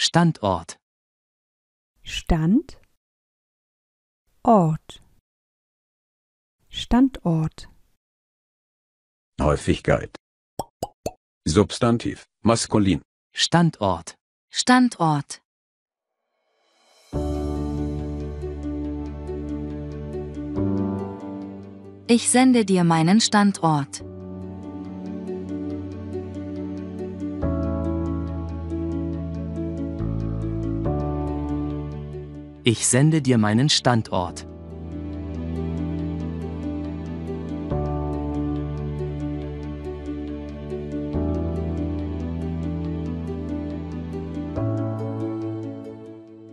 Standort. Stand, Ort. Standort. Häufigkeit. Substantiv, maskulin. Standort. Standort. Ich sende dir meinen Standort. Ich sende dir meinen Standort.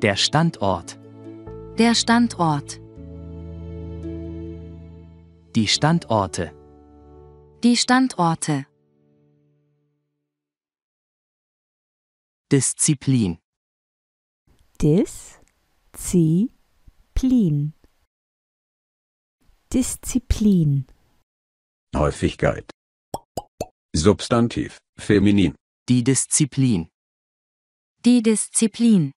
Der Standort. Der Standort. Die Standorte. Die Standorte. Disziplin. Disziplin. Disziplin. Häufigkeit. Substantiv, feminin. Die Disziplin. Die Disziplin.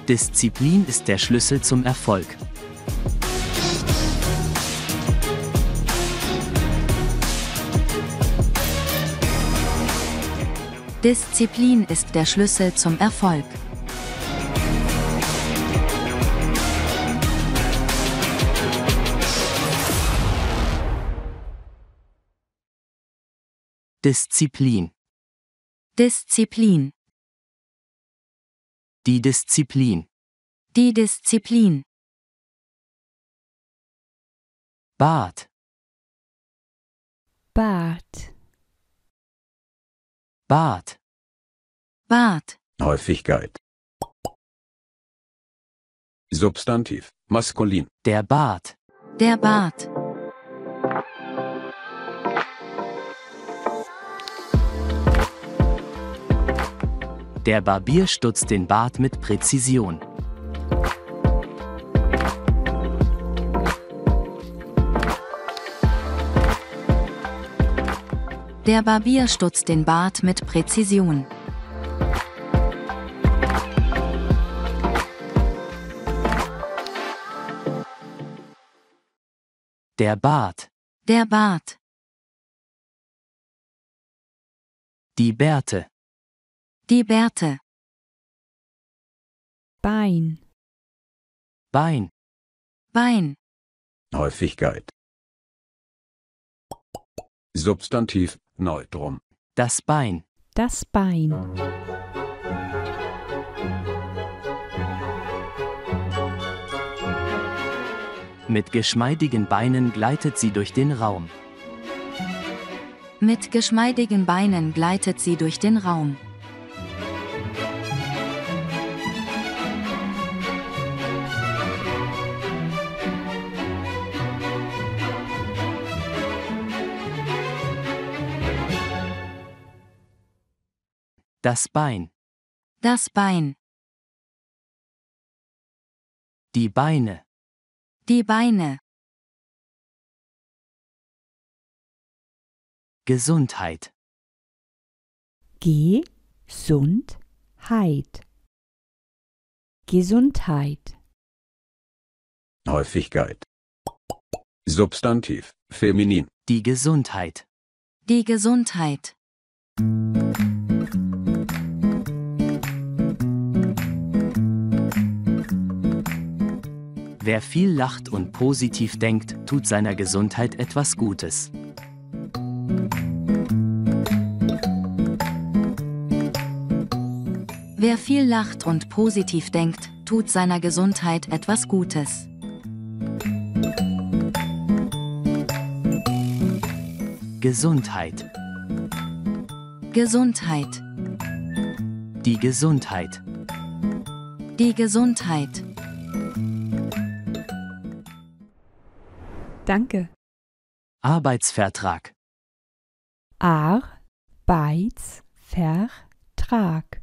Disziplin ist der Schlüssel zum Erfolg. Disziplin ist der Schlüssel zum Erfolg. Disziplin. Disziplin. Die Disziplin. Die Disziplin. Bad. Bad. Bad. Bad. Häufigkeit. Substantiv, maskulin. Der Bad. Der Bad. Der Barbier stutzt den Bart mit Präzision. Der Barbier stutzt den Bart mit Präzision. Der Bart. Der Bart. Die Bärte. Die Bärte. Bein. Bein. Bein. Häufigkeit. Substantiv, Neutrum. Das Bein. Das Bein. Mit geschmeidigen Beinen gleitet sie durch den Raum. Mit geschmeidigen Beinen gleitet sie durch den Raum. Das Bein. Das Bein. Die Beine. Die Beine. Gesundheit. Gesundheit. Gesundheit. Häufigkeit. Substantiv, feminin. Die Gesundheit. Die Gesundheit. Wer viel lacht und positiv denkt, tut seiner Gesundheit etwas Gutes. Wer viel lacht und positiv denkt, tut seiner Gesundheit etwas Gutes. Gesundheit. Gesundheit. Die Gesundheit. Die Gesundheit. Danke. Arbeitsvertrag. Arbeitsvertrag.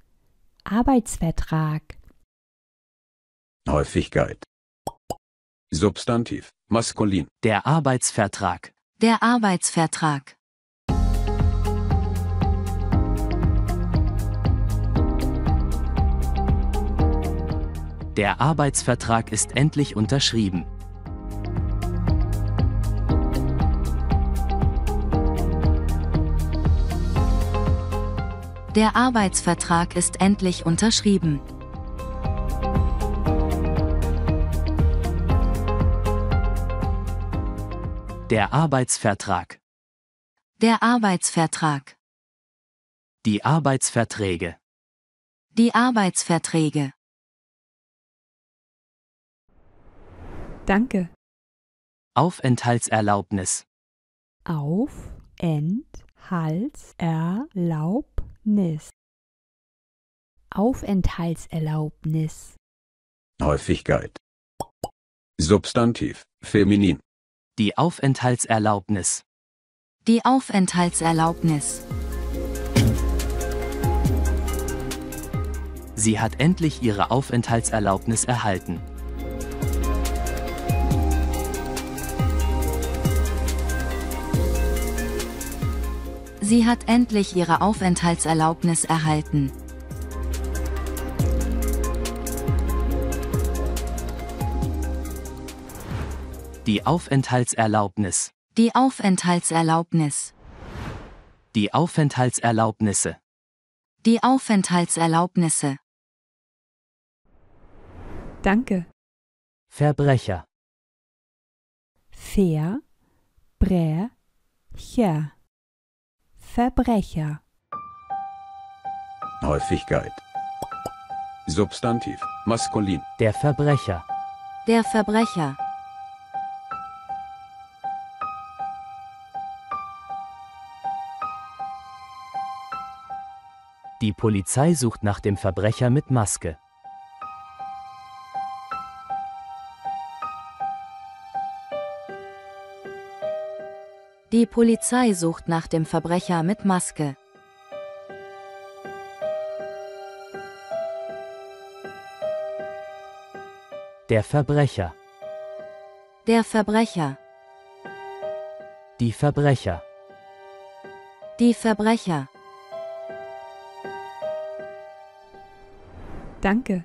Arbeitsvertrag. Häufigkeit. Substantiv, maskulin. Der Arbeitsvertrag. Der Arbeitsvertrag. Der Arbeitsvertrag ist endlich unterschrieben. Der Arbeitsvertrag ist endlich unterschrieben. Der Arbeitsvertrag. Der Arbeitsvertrag. Die Arbeitsverträge. Die Arbeitsverträge. Danke. Aufenthaltserlaubnis. Aufenthaltserlaubnis. Aufenthaltserlaubnis. Häufigkeit. Substantiv, feminin. Die Aufenthaltserlaubnis. Die Aufenthaltserlaubnis. Sie hat endlich ihre Aufenthaltserlaubnis erhalten. Sie hat endlich ihre Aufenthaltserlaubnis erhalten. Die Aufenthaltserlaubnis. Die Aufenthaltserlaubnis. Die Aufenthaltserlaubnisse. Die Aufenthaltserlaubnisse. Danke. Verbrecher. Verbrecher. Verbrecher. Häufigkeit. Substantiv, maskulin. Der Verbrecher. Der Verbrecher. Die Polizei sucht nach dem Verbrecher mit Maske. Die Polizei sucht nach dem Verbrecher mit Maske. Der Verbrecher. Der Verbrecher. Die Verbrecher. Die Verbrecher. Danke.